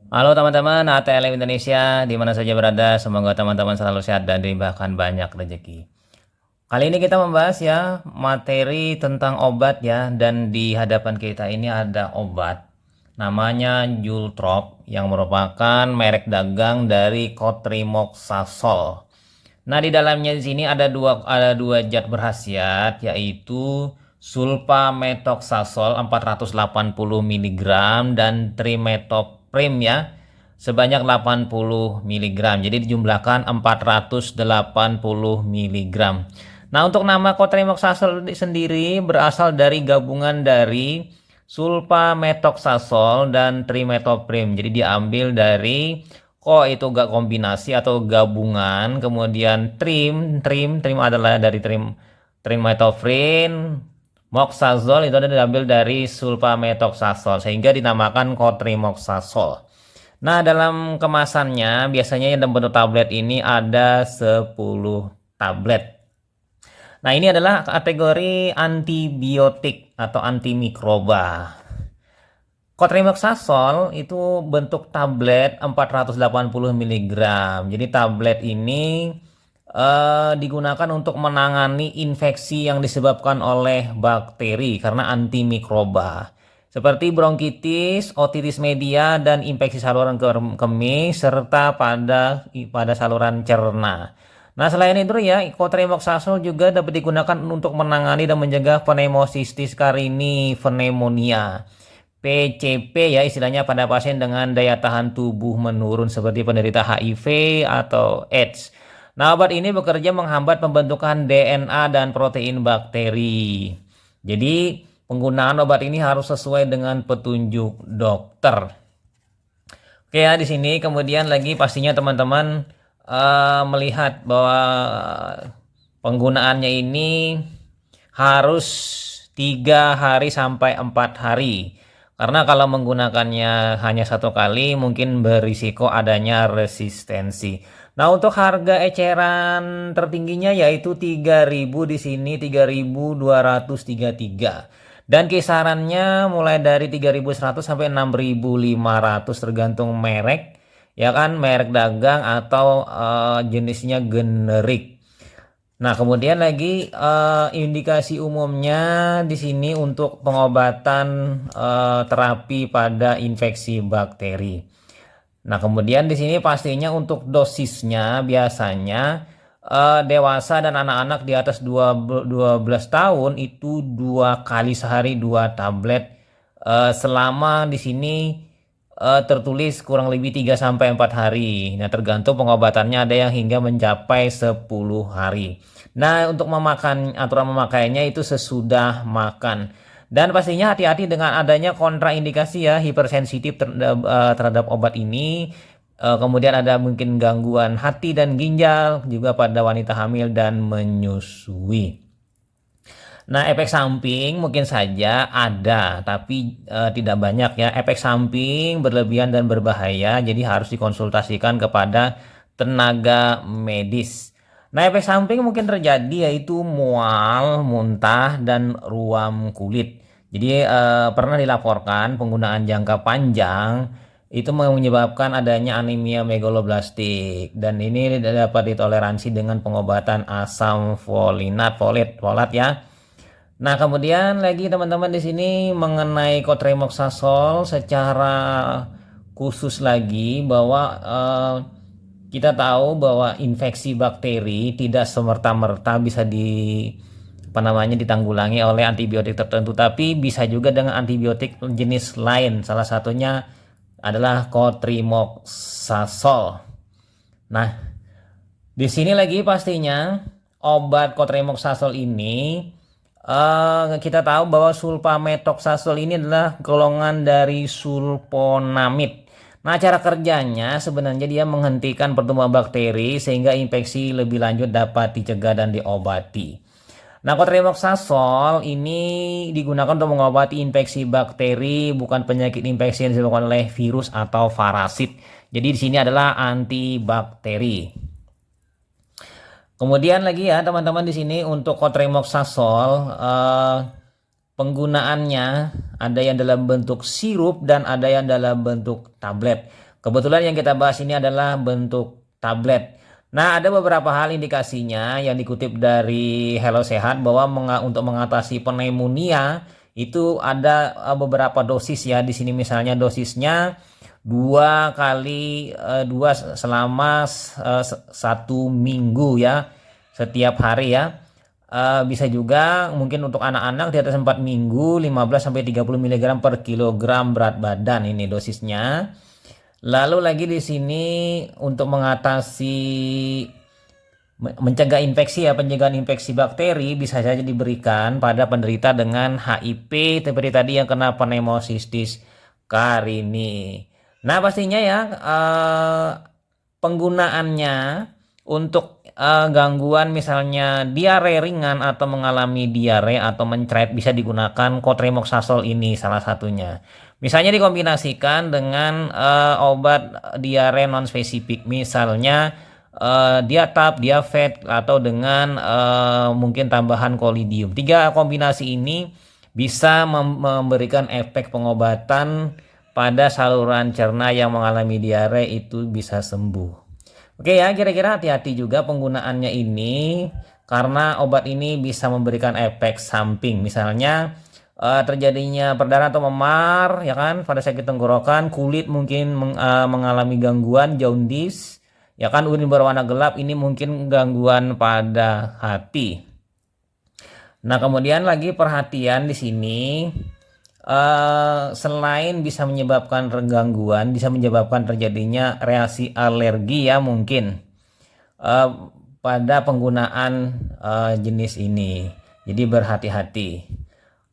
Halo teman-teman ATLM Indonesia, di mana saja berada, semoga teman-teman selalu sehat dan diberikan banyak rezeki. Kali ini kita membahas ya materi tentang obat ya, dan di hadapan kita ini ada obat namanya Jultrop yang merupakan merek dagang dari Cotrimoxazole. Nah, di dalamnya di sini ada dua zat berkhasiat, yaitu sulfamethoxazole 480 miligram dan trimethoprim ya sebanyak 80 miligram. Jadi dijumlahkan 480 miligram. Nah, untuk nama cotrimoxazole sendiri berasal dari gabungan dari sulfamethoxazole dan trimethoprim. Jadi diambil dari itu gak kombinasi atau gabungan, kemudian trim adalah dari trimethoprim, moxazole itu adalah diambil dari sulfamethoxazole sehingga dinamakan cotrimoxazole. Nah, dalam kemasannya biasanya yang dalam bentuk tablet ini ada 10 tablet. Nah, ini adalah kategori antibiotik atau antimikroba. Cotrimoxazole itu bentuk tablet 480 miligram. Jadi tablet ini digunakan untuk menangani infeksi yang disebabkan oleh bakteri karena antimikroba. Seperti bronkitis, otitis media, dan infeksi saluran kemih serta pada saluran cerna. Nah, selain itu ya, cotrimoxazole juga dapat digunakan untuk menangani dan mencegah pneumocystis carini pneumonia. PCP ya istilahnya pada pasien dengan daya tahan tubuh menurun seperti penderita HIV atau AIDS. Nah, obat ini bekerja menghambat pembentukan DNA dan protein bakteri. Jadi, penggunaan obat ini harus sesuai dengan petunjuk dokter. Oke ya, di sini kemudian lagi pastinya teman-teman melihat bahwa penggunaannya ini harus 3 hari sampai 4 hari. Karena kalau menggunakannya hanya 1 kali mungkin berisiko adanya resistensi. Nah, untuk harga eceran tertingginya yaitu 3.000 di sini 3.233. Dan kisarannya mulai dari 3.100 sampai 6.500 tergantung merek, ya kan, merek dagang atau jenisnya generik. Nah, kemudian lagi indikasi umumnya di sini untuk pengobatan terapi pada infeksi bakteri. Nah, kemudian di sini pastinya untuk dosisnya biasanya dewasa dan anak-anak di atas 12 tahun itu 2 kali sehari 2 tablet, selama di sini tertulis kurang lebih 3 sampai 4 hari. Nah, tergantung pengobatannya ada yang hingga mencapai 10 hari. Nah, untuk aturan memakainya itu sesudah makan. Dan pastinya hati-hati dengan adanya kontraindikasi ya, hipersensitif terhadap obat ini. Kemudian ada mungkin gangguan hati dan ginjal juga pada wanita hamil dan menyusui. Nah, efek samping mungkin saja ada, tapi tidak banyak ya. Efek samping berlebihan dan berbahaya, jadi harus dikonsultasikan kepada tenaga medis. Nah, efek samping mungkin terjadi yaitu mual, muntah, dan ruam kulit. Jadi pernah dilaporkan penggunaan jangka panjang itu menyebabkan adanya anemia megaloblastik, dan ini dapat ditoleransi dengan pengobatan asam folat ya. Nah, kemudian lagi teman-teman di sini mengenai cotrimoxazole secara khusus lagi bahwa kita tahu bahwa infeksi bakteri tidak semerta-merta bisa ditanggulangi oleh antibiotik tertentu, tapi bisa juga dengan antibiotik jenis lain. Salah satunya adalah cotrimoxazole. Nah, di sini lagi pastinya obat cotrimoxazole ini kita tahu bahwa sulfamethoxazole ini adalah golongan dari sulfonamid. Nah, cara kerjanya sebenarnya dia menghentikan pertumbuhan bakteri sehingga infeksi lebih lanjut dapat dicegah dan diobati. Nah, cotrimoxazole ini digunakan untuk mengobati infeksi bakteri, bukan penyakit infeksi yang disebabkan oleh virus atau parasit. Jadi di sini adalah antibakteri. Kemudian lagi ya teman-teman di sini untuk cotrimoxazole penggunaannya ada yang dalam bentuk sirup dan ada yang dalam bentuk tablet. Kebetulan yang kita bahas ini adalah bentuk tablet. Nah, ada beberapa hal indikasinya yang dikutip dari Hello Sehat bahwa untuk mengatasi pneumonia itu ada beberapa dosis ya. Di sini misalnya dosisnya 2 kali 2 selama 1 minggu ya, setiap hari ya. Bisa juga mungkin untuk anak-anak di atas 4 minggu 15 sampai 30 mg per kilogram berat badan ini dosisnya. Lalu lagi di sini untuk mengatasi mencegah infeksi ya, pencegahan infeksi bakteri bisa saja diberikan pada penderita dengan HIV seperti tadi yang kena pneumocystis carini. Nah, pastinya ya penggunaannya untuk gangguan misalnya diare ringan atau mengalami diare atau mencret bisa digunakan cotrimoxazole ini salah satunya. Misalnya dikombinasikan dengan obat diare non spesifik, misalnya Diatab, Diafet, atau dengan mungkin tambahan kolidium. 3 kombinasi ini bisa memberikan efek pengobatan pada saluran cerna yang mengalami diare itu bisa sembuh. Oke ya, kira-kira hati-hati juga penggunaannya ini karena obat ini bisa memberikan efek samping. Misalnya terjadinya perdarahan atau memar ya kan pada sakit tenggorokan, kulit mungkin mengalami gangguan jaundice ya kan, urin berwarna gelap, ini mungkin gangguan pada hati. Nah, kemudian lagi perhatian di sini selain bisa menyebabkan gangguan, bisa menyebabkan terjadinya reaksi alergi ya mungkin pada penggunaan jenis ini. Jadi berhati-hati.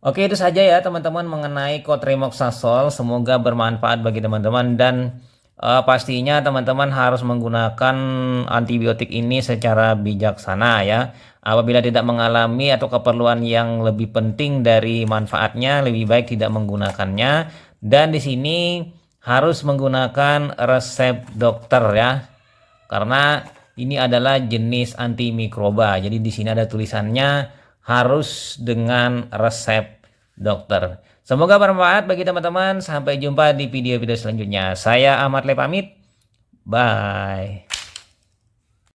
Oke, itu saja ya teman-teman mengenai cotrimoxazole. Semoga bermanfaat bagi teman-teman dan pastinya teman-teman harus menggunakan antibiotik ini secara bijaksana ya. Apabila tidak mengalami atau keperluan yang lebih penting dari manfaatnya, lebih baik tidak menggunakannya. Dan di sini harus menggunakan resep dokter ya. Karena ini adalah jenis antimikroba. Jadi di sini ada tulisannya harus dengan resep dokter. Semoga bermanfaat bagi teman-teman. Sampai jumpa di video-video selanjutnya. Saya Ahmad Le pamit. Bye.